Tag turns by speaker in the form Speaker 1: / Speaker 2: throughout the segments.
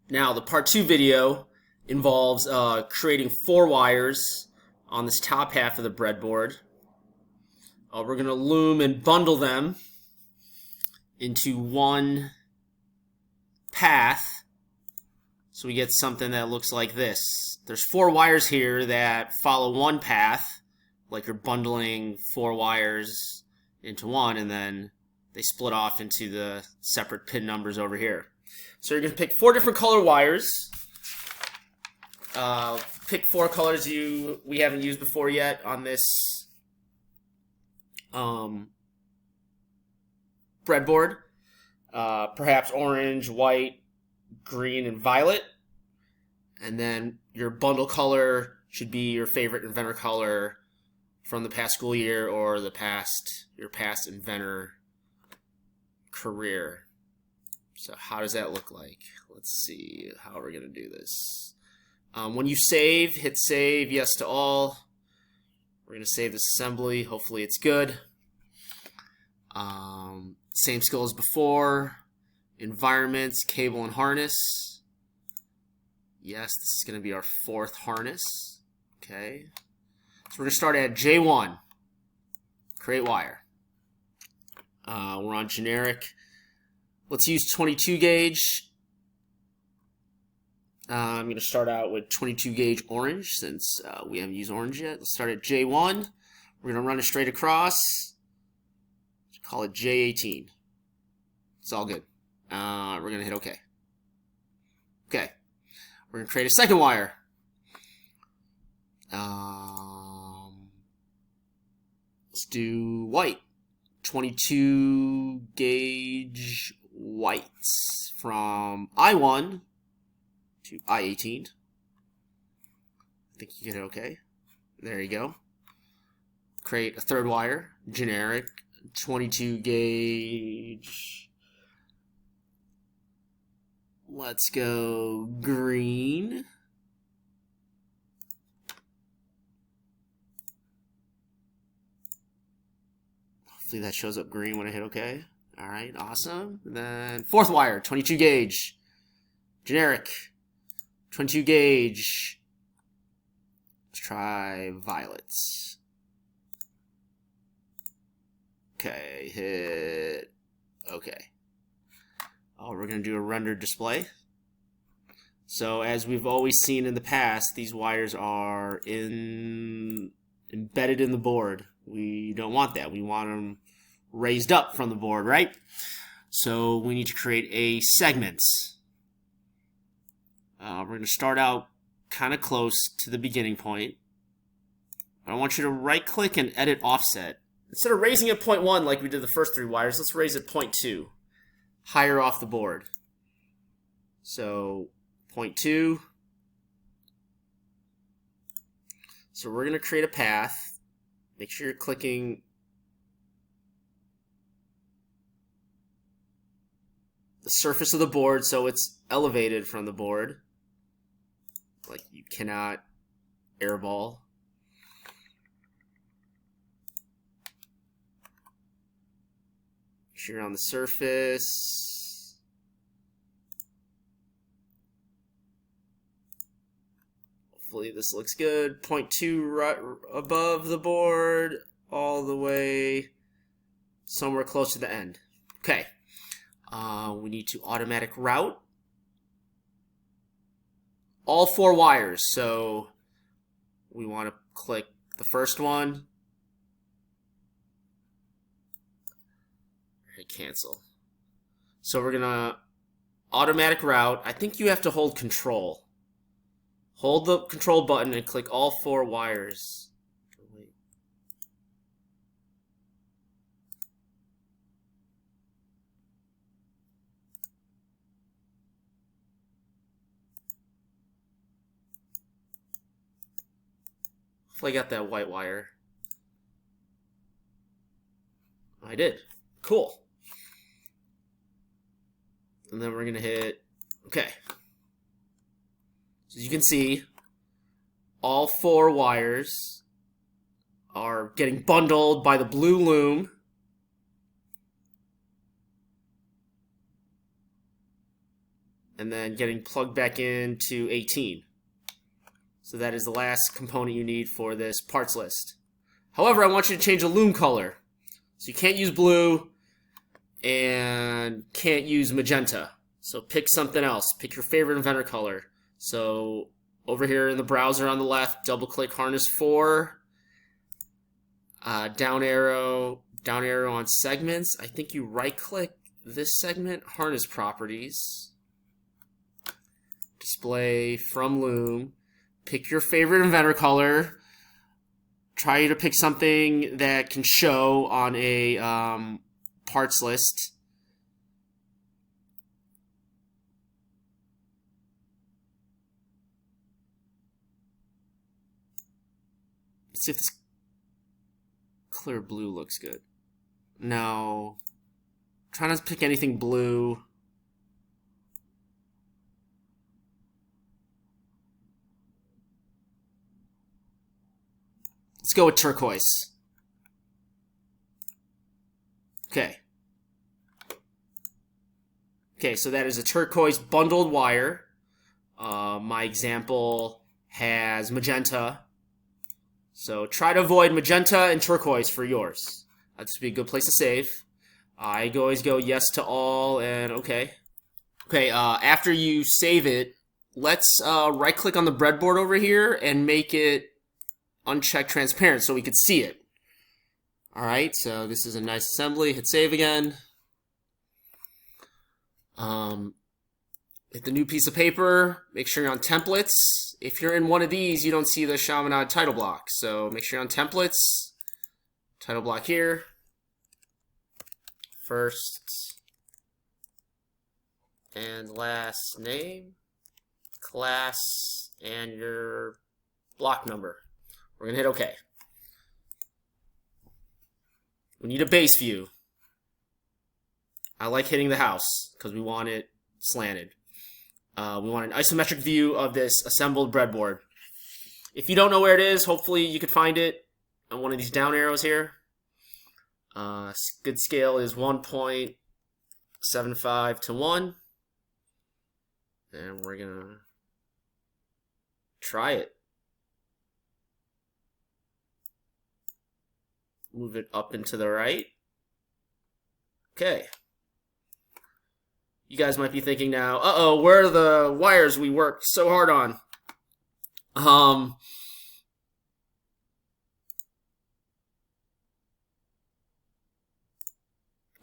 Speaker 1: Now, the part 2 video involves creating 4 wires on this top half of the breadboard. We're going to loom and bundle them into one path so we get something that looks like this. There's 4 wires here that follow one path, like you're bundling 4 wires into one, and then they split off into the separate pin numbers over here. So you're going to pick 4 different color wires. Pick 4 colors we haven't used before yet on this breadboard. Perhaps orange, white, green, and violet. And then your bundle color should be your favorite inventor color from the past school year or your past inventor career. So how does that look like? Let's see how we're going to do this. When you save, hit save, yes to all. We're going to save this assembly. Hopefully it's good. Same skill as before. Environments, cable and harness. Yes, this is going to be our 4th harness. Okay. So we're going to start at J1. Create wire. We're on generic. Let's use 22 gauge. I'm going to start out with 22 gauge orange since we haven't used orange yet. Let's start at J1. We're going to run it straight across. Call it J18. It's all good. We're going to hit OK. Okay. We're going to create a second wire. Let's do white. 22 gauge whites from I1 to I18. I think you get it okay. There you go. Create a third wire, generic, 22 gauge. Let's go green. Hopefully that shows up green when I hit OK. Alright, awesome. And then 4th wire, 22 gauge. Generic. 22 gauge. Let's try violets. Okay, hit OK. We're going to do a rendered display. So as we've always seen in the past, these wires are embedded in the board. We don't want that. We want them raised up from the board, right? So we need to create a segment. We're going to start out kind of close to the beginning point. I want you to right click and edit offset. Instead of raising it 0.1 like we did the first 3 wires, let's raise it 0.2. Higher off the board. So 0.2. So we're going to create a path. Make sure you're clicking the surface of the board so it's elevated from the board. Like you cannot airball. Make sure you're on the surface. Hopefully this looks good. 0.2 right above the board, all the way somewhere close to the end. Okay. We need to automatic route all 4 wires. So we want to click the first one. Hit cancel. So we're going to automatic route. I think you have to hold control. Hold the control button and click all 4 wires. Hopefully I got that white wire. I did. Cool. And then we're going to hit OK. So as you can see, all 4 wires are getting bundled by the blue loom. and then getting plugged back into 18. So that is the last component you need for this parts list. However, I want you to change the loom color. So you can't use blue and can't use magenta. So pick something else. Pick your favorite inventor color. So over here in the browser on the left, double click harness 4, down arrow on segments. I think you right click this segment, harness properties, display from loom, pick your favorite inventor color, try to pick something that can show on a parts list. Let's see if this clear blue looks good. No. Try not to pick anything blue. Let's go with turquoise. Okay. Okay, so that is a turquoise bundled wire. My example has magenta. So try to avoid magenta and turquoise for yours. This would be a good place to save. I always go yes to all and okay. Okay, after you save it, let's right click on the breadboard over here and make it unchecked transparent so we could see it. Alright, so this is a nice assembly. Hit save again. Hit the new piece of paper. Make sure you're on templates. If you're in one of these, you don't see the CHAMINADE title block. So make sure you're on templates. Title block here. First and last name, class, and your block number. We're going to hit OK. We need a base view. I like hitting the house because we want it slanted. We want an isometric view of this assembled breadboard. If you don't know where it is, hopefully you could find it on one of these down arrows here. Good scale is 1.75 to 1. And we're going to try it. Move it up and to the right. Okay. You guys might be thinking now, uh-oh, where are the wires we worked so hard on?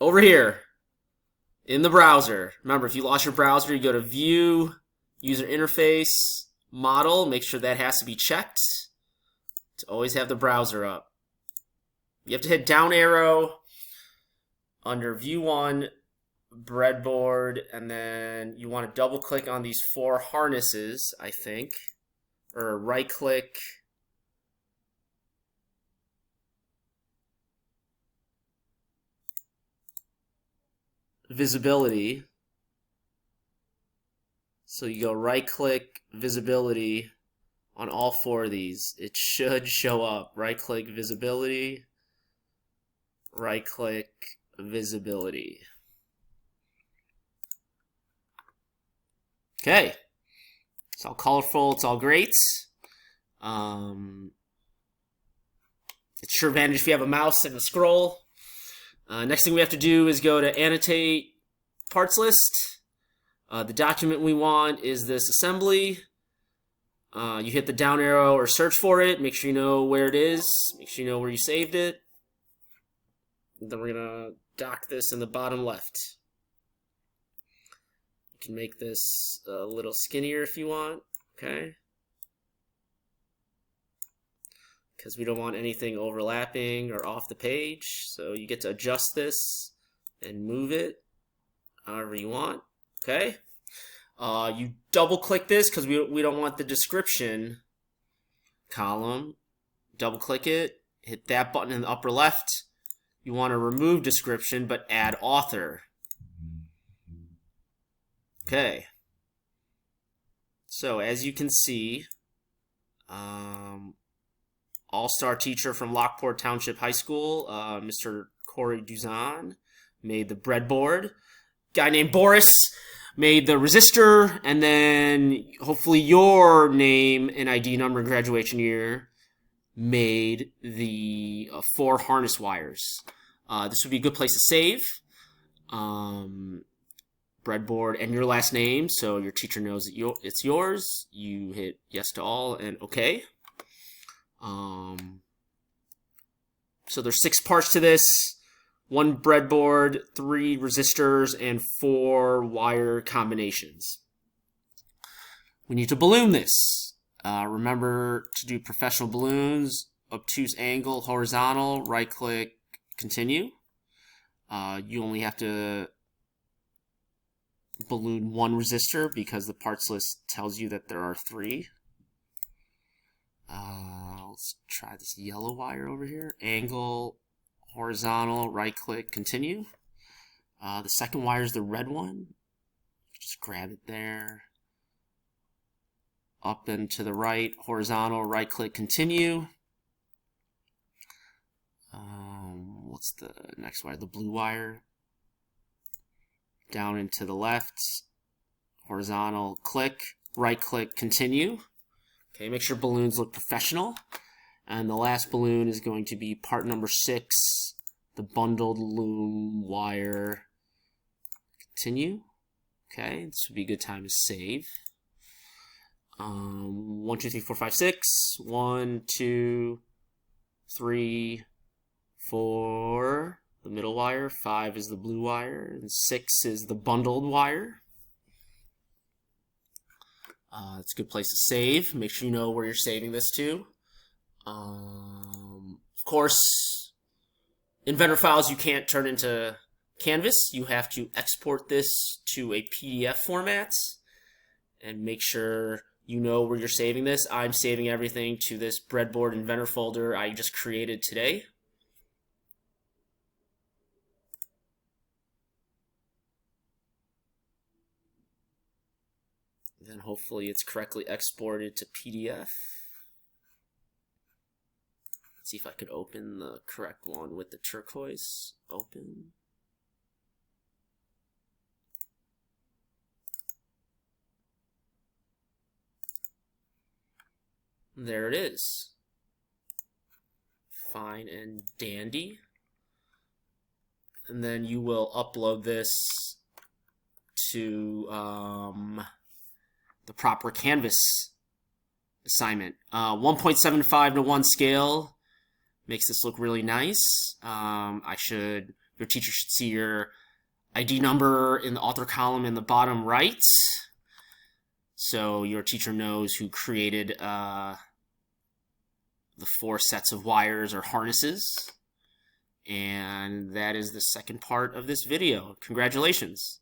Speaker 1: Over here in the browser. Remember, if you lost your browser, you go to View, User Interface, Model. Make sure that has to be checked to always have the browser up. You have to hit down arrow under View 1, Breadboard, and then you want to double click on these 4 harnesses, I think, or right click. Visibility. So you go right click visibility on all 4 of these. It should show up. Right click visibility. Right click visibility. Okay. It's all colorful. It's all great. It's sure advantage if you have a mouse and a scroll. Next thing we have to do is go to Annotate Parts List. The document we want is this assembly. You hit the down arrow or search for it. Make sure you know where it is. Make sure you know where you saved it. And then we're going to dock this in the bottom left. You can make this a little skinnier if you want. Okay. Because we don't want anything overlapping or off the page. So you get to adjust this and move it however you want. Okay. You double click this because we don't want the description column. Double click it. Hit that button in the upper left. You want to remove description but add author. Okay. So as you can see, all-star teacher from Lockport Township High School, Mr. Corey Duzan, made the breadboard. Guy named Boris made the resistor, and then hopefully your name and ID number and graduation year made the 4 harness wires. This would be a good place to save. Breadboard and your last name, so your teacher knows that it's yours. You hit yes to all and OK. So there's 6 parts to this. 1 breadboard, 3 resistors, and 4 wire combinations. We need to balloon this. Remember to do professional balloons, obtuse angle, horizontal, right-click, continue. You only have to balloon 1 resistor because the parts list tells you that there are 3. Let's try this yellow wire over here. Angle, horizontal, right-click, continue. The second wire is the red one. Just grab it there. Up and to the right, horizontal, right-click, continue. What's the next wire? The blue wire. Down and to the left, horizontal, click, right-click, continue. Okay, make sure balloons look professional. And the last balloon is going to be part number 6, the bundled loom wire. Continue. Okay, this would be a good time to save. 1, 2, 3, 4, 5, 6. 1, 2, 3, 4. The middle wire. 5 is the blue wire. And 6 is the bundled wire. It's a good place to save. Make sure you know where you're saving this to. Of course, Inventor files you can't turn into Canvas. You have to export this to a PDF format. And make sure you know where you're saving this. I'm saving everything to this Breadboard Inventor folder I just created today. Then hopefully it's correctly exported to PDF. Let's see if I could open the correct one with the turquoise. Open. There it is. Fine and dandy. And then you will upload this to the proper Canvas assignment. 1.75 to 1 scale makes this look really nice. Your teacher should see your ID number in the author column in the bottom right. So your teacher knows who created the 4 sets of wires or harnesses. And that is the second part of this video. Congratulations.